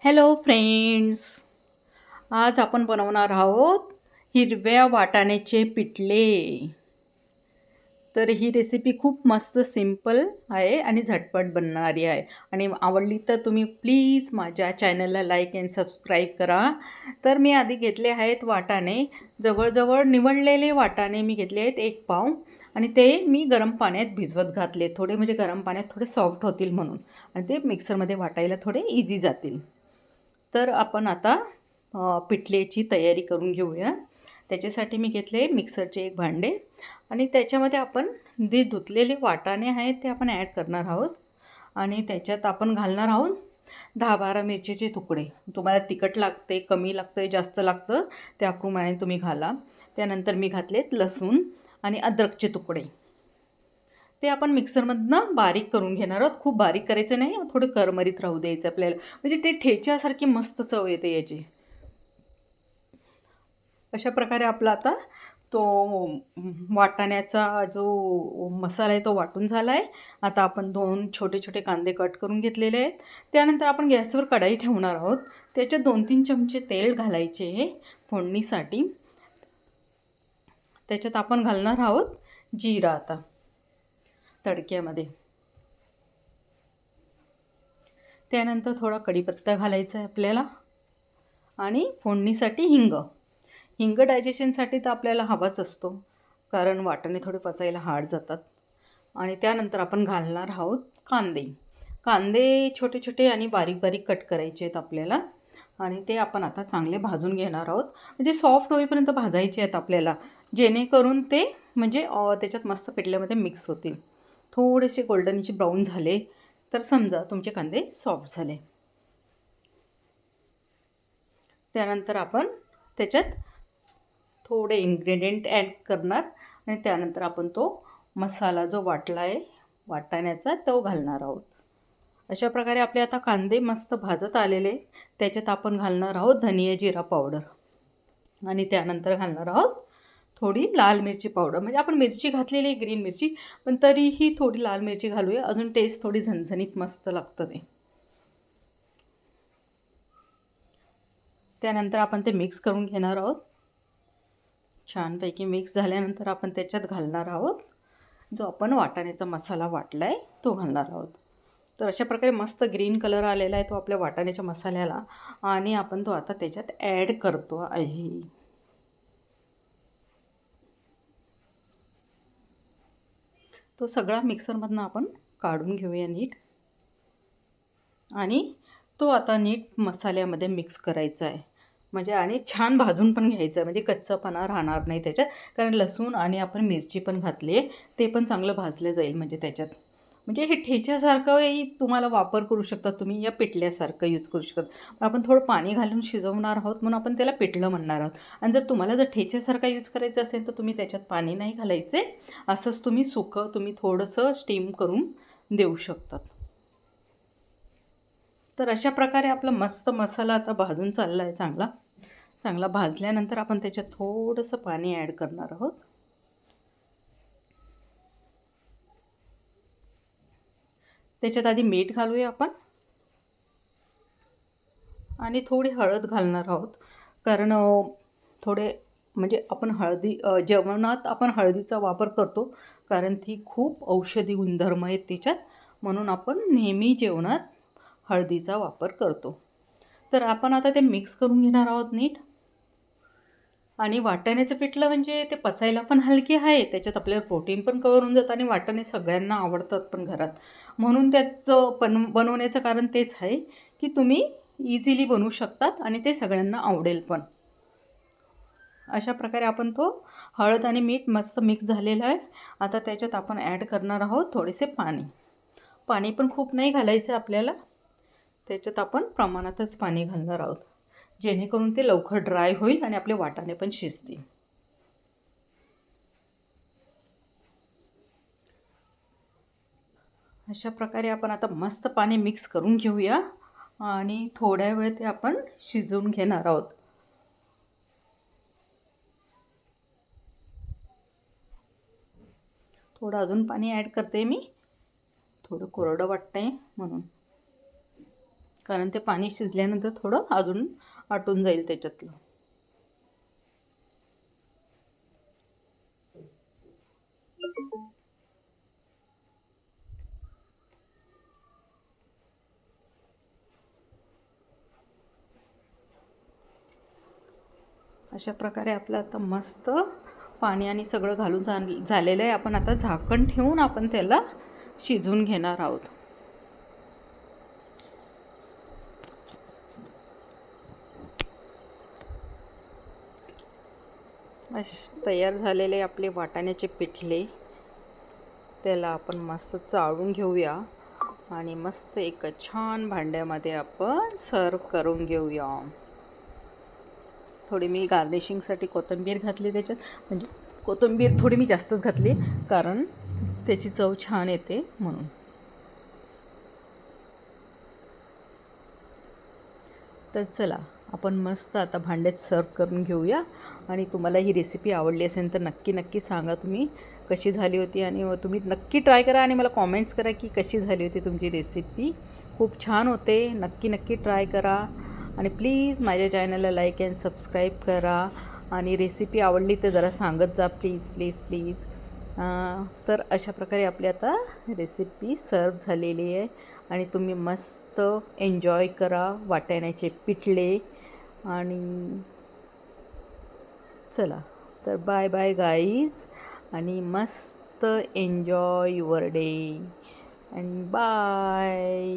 Hello friends. आज आपण बनवणार आहोत हिरव्या वाटाण्याचे पिठले. तर ही रेसिपी खूप मस्त सिंपल आहे आणि झटपट बनणारी आहे. आणि आवडली तर तुम्ही प्लीज माझ्या चॅनलला लाईक अँड सबस्क्राईब करा. तर मी आधी घेतले आहेत वाटाणे. जवळजवळ निवडलेले वाटाणे मी घेतले आहेत 1 पाव. आणि ते मी गरम पाण्यात भिजवत घातले थोडे, म्हणजे गरम पाण्यात थोडे सॉफ्ट होतील म्हणून. आणि ते मिक्सरमध्ये वाटायला थोडे इझी जातील. तर आपण आता पिठलेची तयारी करून घेऊया. त्याच्यासाठी मी घेतले मिक्सरचे एक भांडे आणि त्याच्यामध्ये आपण जे धुतलेले वाटाणे आहेत ते आपण ॲड करणार आहोत. आणि त्याच्यात आपण घालणार आहोत 10-12 मिरचीचे तुकडे. तुम्हाला तिखट लागते, कमी लागतं, जास्त लागतं त्याप्रमाणे तुम्ही घाला. त्यानंतर मी घातलेत लसूण आणि अद्रकचे तुकडे. ते आपण मिक्सरमधनं बारीक करून घेणार आहोत. खूप बारीक करायचं नाही, थोडं करमरीत राहू द्यायचं आपल्याला, म्हणजे ते ठेच्यासारखी मस्त चव येते याची. अशा प्रकारे आपला आता तो वाटाण्याचा जो मसाला आहे तो वाटून झाला आहे. आता आपण 2 छोटे छोटे कांदे कट करून घेतलेले आहेत. त्यानंतर आपण गॅसवर कढई ठेवणार आहोत. त्याच्यात 2-3 चमचे तेल घालायचे फोडणीसाठी. त्याच्यात आपण घालणार आहोत जिरा आता तडक्यामध्ये. त्यानंतर थोडा कढीपत्ता घालायचा आहे आपल्याला आणि फोडणीसाठी हिंग. हिंग डायजेशनसाठी तर आपल्याला हवाच असतो, कारण वाटाणे थोडे पचायला हार्ड जातात. आणि त्यानंतर आपण घालणार आहोत कांदे. कांदे छोटे छोटे आणि बारीक बारीक कट करायचे आहेत आपल्याला. आणि ते आपण आता चांगले भाजून घेणार आहोत, म्हणजे सॉफ्ट होईपर्यंत भाजायचे आहेत आपल्याला, जेणेकरून ते म्हणजे त्याच्यात मस्त पिठल्यामध्ये मिक्स होतील. थोडेसे गोल्डनिश ब्राऊन झाले तर समजा तुमचे कांदे सॉफ्ट झाले. त्यानंतर आपण त्याच्यात थोडे इन्ग्रेडियंट ॲड करणार आणि त्यानंतर आपण तो मसाला जो वाटला आहे वाटाण्याचा तो घालणार आहोत. अशा प्रकारे आपले आता कांदे मस्त भाजत आलेले. त्याच्यात आपण घालणार आहोत धनिया जिरा पावडर आणि त्यानंतर घालणार आहोत थोडी लाल मिरची पावडर. म्हणजे आपण मिरची घातलेली आहे ग्रीन मिरची, पण तरीही थोडी लाल मिरची घालूया, अजून टेस्ट थोडी झणझणीत मस्त लागतं ते. त्यानंतर आपण ते मिक्स करून घेणार आहोत. छानपैकी मिक्स झाल्यानंतर आपण त्याच्यात घालणार आहोत जो आपण वाटाण्याचा मसाला वाटला आहे तो घालणार आहोत. तर अशा प्रकारे मस्त ग्रीन कलर आलेला आहे तो आपल्या वाटाण्याच्या मसाल्याला. आणि आपण तो आता त्याच्यात ॲड करतो आहे. तो सगळा मिक्सरमधनं आपण काढून घेऊया नीट. आणि तो आता नीट मसाल्यामध्ये मिक्स करायचा आहे, म्हणजे आणि छान भाजून पण घ्यायचं आहे, म्हणजे कच्चापणा राहणार नाही त्याच्यात. कारण लसूण आणि आपण मिरची पण घातली आहे, ते पण चांगलं भाजलं जाईल म्हणजे त्याच्यात. म्हणजे हे ठेच्यासारखंही तुम्हाला वापर करू शकता तुम्ही, या पिठल्यासारखं यूज करू शकता. आपण थोडं पाणी घालून शिजवणार आहोत म्हणून आपण त्याला पिठलं म्हणणार आहोत. आणि जर तुम्हाला जर ठेच्यासारखा यूज करायचं असेल तर तुम्ही त्याच्यात पाणी नाही घालायचे, असंच तुम्ही सुकं तुम्ही थोडंसं स्टीम करून देऊ शकतात. तर अशा प्रकारे आपला मस्त मसाला आता भाजून चालला आहे चांगला. चांगला भाजल्यानंतर आपण त्याच्यात थोडंसं पाणी ॲड करणार आहोत. त्याच्यात आधी मीठ घालूया आपण आणि थोडी हळद घालणार आहोत. कारण थोडे म्हणजे आपण जेवणात आपण हळदीचा वापर करतो, कारण ती खूप औषधी गुणधर्म आहेत तिच्यात, म्हणून आपण नेहमी जेवणात हळदीचा वापर करतो. तर आपण आता ते मिक्स करून घेणार आहोत नीट. आणि वाटाण्याचं पिठलं म्हणजे ते पचायला पण हलकी आहे, त्याच्यात आपल्याला प्रोटीन पण कव्हर होऊन जातं आणि वाटाणे सगळ्यांना आवडतात पण घरात. म्हणून त्याचं बनवण्याचं कारण तेच आहे की तुम्ही इझिली बनवू शकतात आणि ते सगळ्यांना आवडेल पण. अशा प्रकारे आपण तो हळद आणि मीठ मस्त मिक्स झालेला आहे. आता त्याच्यात आपण ॲड करणार आहोत थोडेसे पाणी. पाणी पण खूप नाही घालायचं आपल्याला, त्याच्यात आपण प्रमाणातच पाणी घालणार आहोत, जेणेकरून ते लवकर ड्राय होईल आणि आपले वाटाणे पण शिजतील. अशा प्रकारे आपण आता मस्त पाणी मिक्स करून घेऊया आणि थोड्या वेळ ते आपण शिजवून घेणार आहोत. थोडं अजून पाणी ॲड करते मी, थोडं कोरडं वाटतंय म्हणून. कारण ते पाणी शिजल्यानंतर थोडं अजून आटून जाईल त्याच्यातलं. अशा प्रकारे आपलं आता मस्त पाणी आणि सगळं घालून झालेलं आहे. आपण आता झाकण ठेवून आपण त्याला शिजवून घेणार आहोत. तयार झालेले आपले वाटाण्याचे पिठले, त्याला आपण मस्त चाळून घेऊया आणि मस्त एक छान भांड्यामध्ये आपण सर्व करून घेऊया. थोडी मी गार्निशिंगसाठी कोथिंबीर घातली त्याच्यात, म्हणजे कोथिंबीर थोडी मी जास्तच घातली कारण त्याची चव छान येते म्हणून. तर चला आपण मस्त आता भांड्यात सर्व करून घेऊया. आणि तुम्हाला ही रेसिपी आवडली असेल तर नक्की सांगा तुम्ही कशी झाली होती, आणि तुम्ही नक्की ट्राय करा आणि मला कॉमेंट्स करा की कशी झाली होती तुमची रेसिपी. खूप छान होते. नक्की ट्राय करा आणि प्लीज माझ्या चॅनलला लाईक अँड सबस्क्राईब करा. आणि रेसिपी आवडली तर जरा सांगत जा प्लीज. तर अशा प्रकारे आपली आता रेसिपी सर्व झालेली आहे आणि तुम्ही मस्त एन्जॉय करा वाटाण्याचे पिठले. आणि चला तर बाय गाईज, आणि मस्त enjoy your day and bye.